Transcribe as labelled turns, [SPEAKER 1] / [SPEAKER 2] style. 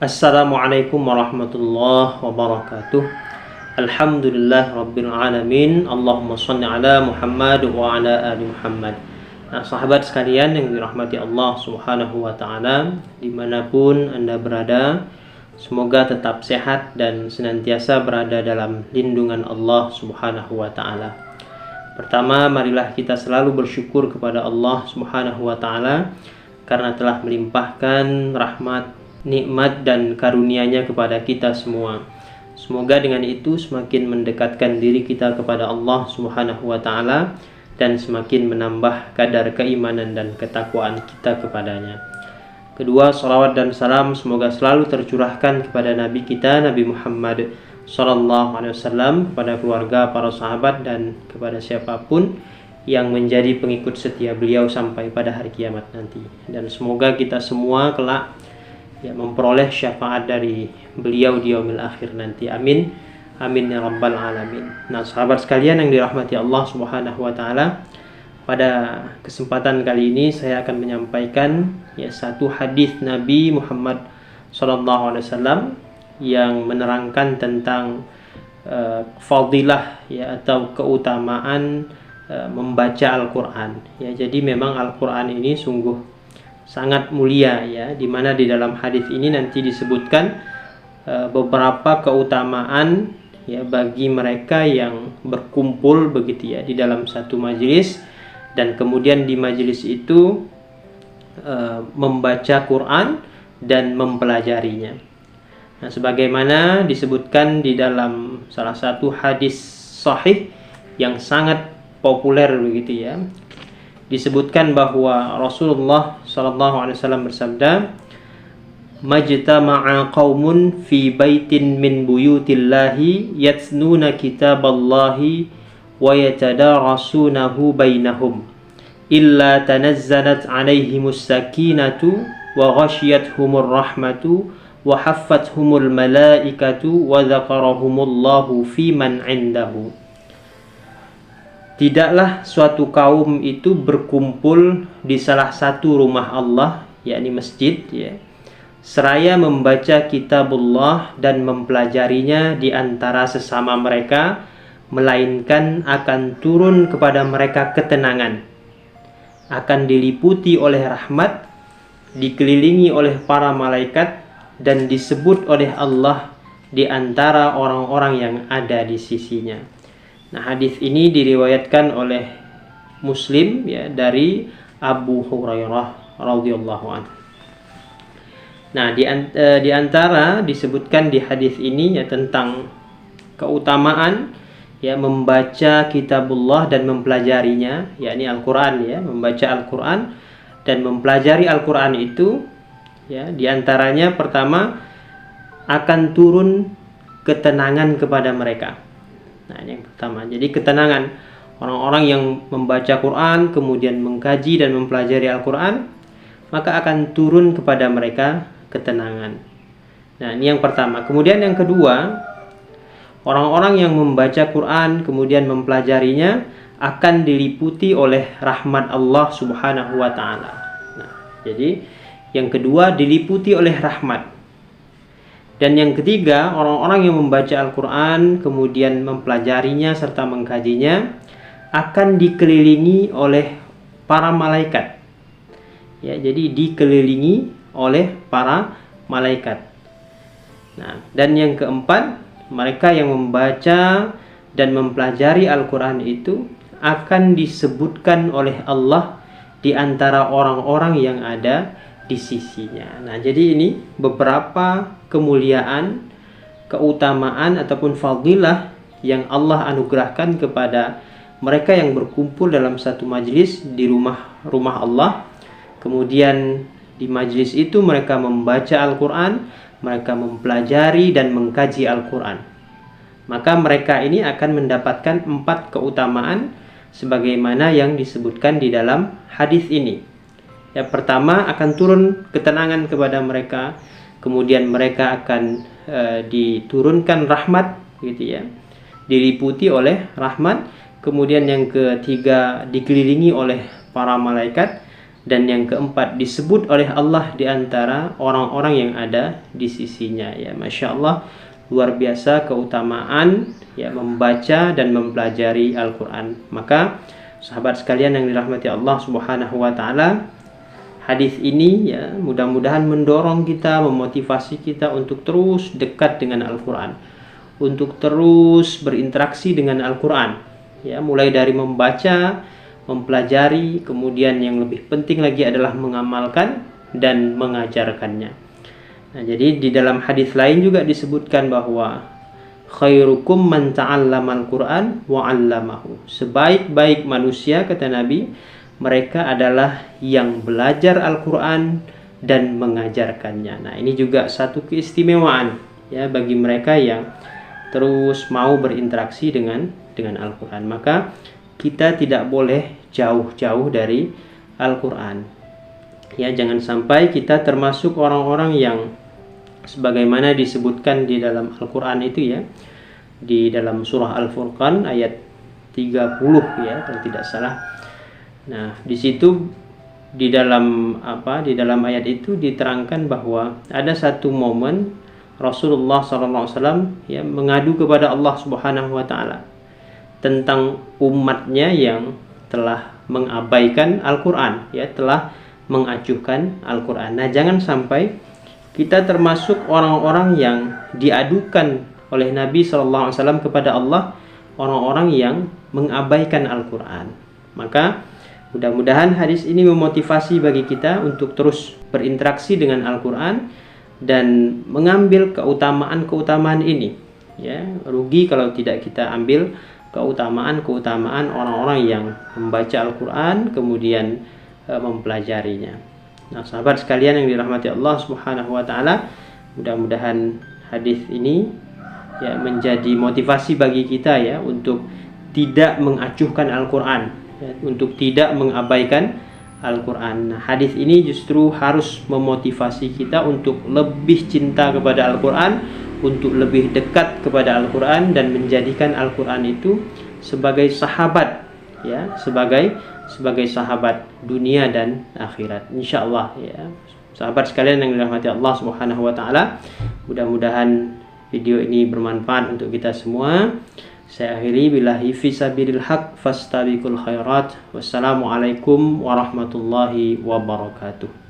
[SPEAKER 1] Assalamualaikum warahmatullahi wabarakatuh. Alhamdulillah rabbil alamin. Allahumma shalli ala Muhammad wa ala ali Muhammad. Nah, sahabat sekalian yang dirahmati Allah Subhanahu wa taala, dimanapun Anda berada, semoga tetap sehat dan senantiasa berada dalam lindungan Allah Subhanahu wa taala. Pertama, marilah kita selalu bersyukur kepada Allah Subhanahu wa taala karena telah melimpahkan rahmat, nikmat dan karunia-Nya kepada kita semua. Semoga dengan itu semakin mendekatkan diri kita kepada Allah Subhanahu wa taala dan semakin menambah kadar keimanan dan ketakwaan kita kepadanya. Kedua, salawat dan salam semoga selalu tercurahkan kepada Nabi kita, Nabi Muhammad sallallahu alaihi wasallam, kepada keluarga, para sahabat dan kepada siapapun yang menjadi pengikut setia beliau sampai pada hari kiamat nanti. Dan semoga kita semua kelak memperoleh syafaat dari beliau di yaumil akhir nanti. Amin. Amin ya rabbal alamin. Nah, sahabat sekalian yang dirahmati Allah Subhanahu wa taala, pada kesempatan kali ini saya akan menyampaikan satu hadis Nabi Muhammad sallallahu alaihi wasallam yang menerangkan tentang fadilah atau keutamaan membaca Al-Qur'an. Jadi memang Al-Qur'an ini sungguh sangat mulia, di mana di dalam hadis ini nanti disebutkan beberapa keutamaan bagi mereka yang berkumpul begitu di dalam satu majelis, dan kemudian di majelis itu membaca Quran dan mempelajarinya. Nah, sebagaimana disebutkan di dalam salah satu hadis sahih yang sangat populer begitu disebutkan bahwa Rasulullah sallallahu alaihi wasallam bersabda, "Majtama'a qaumun fi baitin min buyutillahi yatsnuna kitaballahi wa yatadarasunahu bainahum illa tanazzalat 'alaihimus sakinatu wa ghashiyatuhumur rahmatu wa haffathumul malaikatu wa dzakarahumullahu fi man 'indahu." Tidaklah suatu kaum itu berkumpul di salah satu rumah Allah, yakni masjid, seraya membaca kitabullah dan mempelajarinya di antara sesama mereka, melainkan akan turun kepada mereka ketenangan, akan diliputi oleh rahmat, dikelilingi oleh para malaikat, dan disebut oleh Allah di antara orang-orang yang ada di sisinya. Nah, hadis ini diriwayatkan oleh Muslim dari Abu Hurairah radhiyallahu anhu. Nah, di antara disebutkan di hadis ini tentang keutamaan membaca kitabullah dan mempelajarinya, yakni Al-Qur'an, membaca Al-Qur'an dan mempelajari Al-Qur'an itu di antaranya pertama akan turun ketenangan kepada mereka. Nah, ini yang pertama. Jadi ketenangan orang-orang yang membaca Quran kemudian mengkaji dan mempelajari Al-Quran, maka akan turun kepada mereka ketenangan. Nah, ini yang pertama. Kemudian yang kedua, orang-orang yang membaca Quran kemudian mempelajarinya akan diliputi oleh rahmat Allah Subhanahu wa taala. Nah, jadi yang kedua diliputi oleh rahmat. Dan yang ketiga, orang-orang yang membaca Al-Quran kemudian mempelajarinya serta mengkajinya akan dikelilingi oleh para malaikat. Jadi dikelilingi oleh para malaikat. Nah, dan yang keempat, mereka yang membaca dan mempelajari Al-Quran itu akan disebutkan oleh Allah di antara orang-orang yang ada di sisinya. Nah, jadi ini beberapa kemuliaan, keutamaan ataupun fadilah yang Allah anugerahkan kepada mereka yang berkumpul dalam satu majelis di rumah Allah. Kemudian di majelis itu mereka membaca Al-Quran, mereka mempelajari dan mengkaji Al-Quran. Maka mereka ini akan mendapatkan 4 keutamaan sebagaimana yang disebutkan di dalam hadis ini. Yang pertama, akan turun ketenangan kepada mereka, kemudian mereka akan diturunkan rahmat, diliputi oleh rahmat. Kemudian yang ketiga, dikelilingi oleh para malaikat, dan yang keempat disebut oleh Allah di antara orang-orang yang ada di sisinya. Ya, Masya Allah, luar biasa keutamaan ya membaca dan mempelajari Al-Quran. Maka sahabat sekalian yang dirahmati Allah Subhanahu wa Ta'ala, hadis ini ya mudah-mudahan mendorong kita, memotivasi kita untuk terus dekat dengan Al-Quran, untuk terus berinteraksi dengan Al-Quran. Ya, mulai dari membaca, mempelajari, kemudian yang lebih penting lagi adalah mengamalkan dan mengajarkannya. Nah, jadi di dalam hadis lain juga disebutkan bahwa khairukum man ta'allamal Qur'an wa 'allamahu. Sebaik-baik manusia, kata Nabi, mereka adalah yang belajar Al-Qur'an dan mengajarkannya. Nah, ini juga satu keistimewaan ya bagi mereka yang terus mau berinteraksi dengan Al-Qur'an. Maka kita tidak boleh jauh-jauh dari Al-Quran. Ya, jangan sampai kita termasuk orang-orang yang sebagaimana disebutkan di dalam Al-Quran itu ya, di dalam surah Al-Furqan ayat 30 ya kalau tidak salah. Nah, di situ di dalam ayat itu diterangkan bahwa ada satu momen Rasulullah SAW ya mengadu kepada Allah Subhanahu wa Ta'ala tentang umatnya yang telah mengabaikan Al-Quran, ya, telah mengacuhkan Al-Quran. Nah, jangan sampai kita termasuk orang-orang yang diadukan oleh Nabi SAW kepada Allah, orang-orang yang mengabaikan Al-Quran. Maka mudah-mudahan hadis ini memotivasi bagi kita untuk terus berinteraksi dengan Al-Quran dan mengambil keutamaan-keutamaan ini. Ya, rugi kalau tidak kita ambil keutamaan orang-orang yang membaca Al-Quran kemudian mempelajarinya. Nah, sahabat sekalian yang dirahmati Allah Subhanahu wa Ta'ala, mudah-mudahan hadis ini ya menjadi motivasi bagi kita ya untuk tidak mengacuhkan Al-Quran, ya, untuk tidak mengabaikan Al-Quran. Nah, hadis ini justru harus memotivasi kita untuk lebih cinta kepada Al-Quran, untuk lebih dekat kepada Al-Quran dan menjadikan Al-Quran itu sebagai sahabat ya, sebagai sahabat dunia dan akhirat, insyaallah ya. Sahabat sekalian yang dirahmati Allah Subhanahu wa Ta'ala, mudah-mudahan video ini bermanfaat untuk kita semua. Saya akhiri billahi fisabilil haq fastabiqul khairat. Wassalamualaikum warahmatullahi wabarakatuh.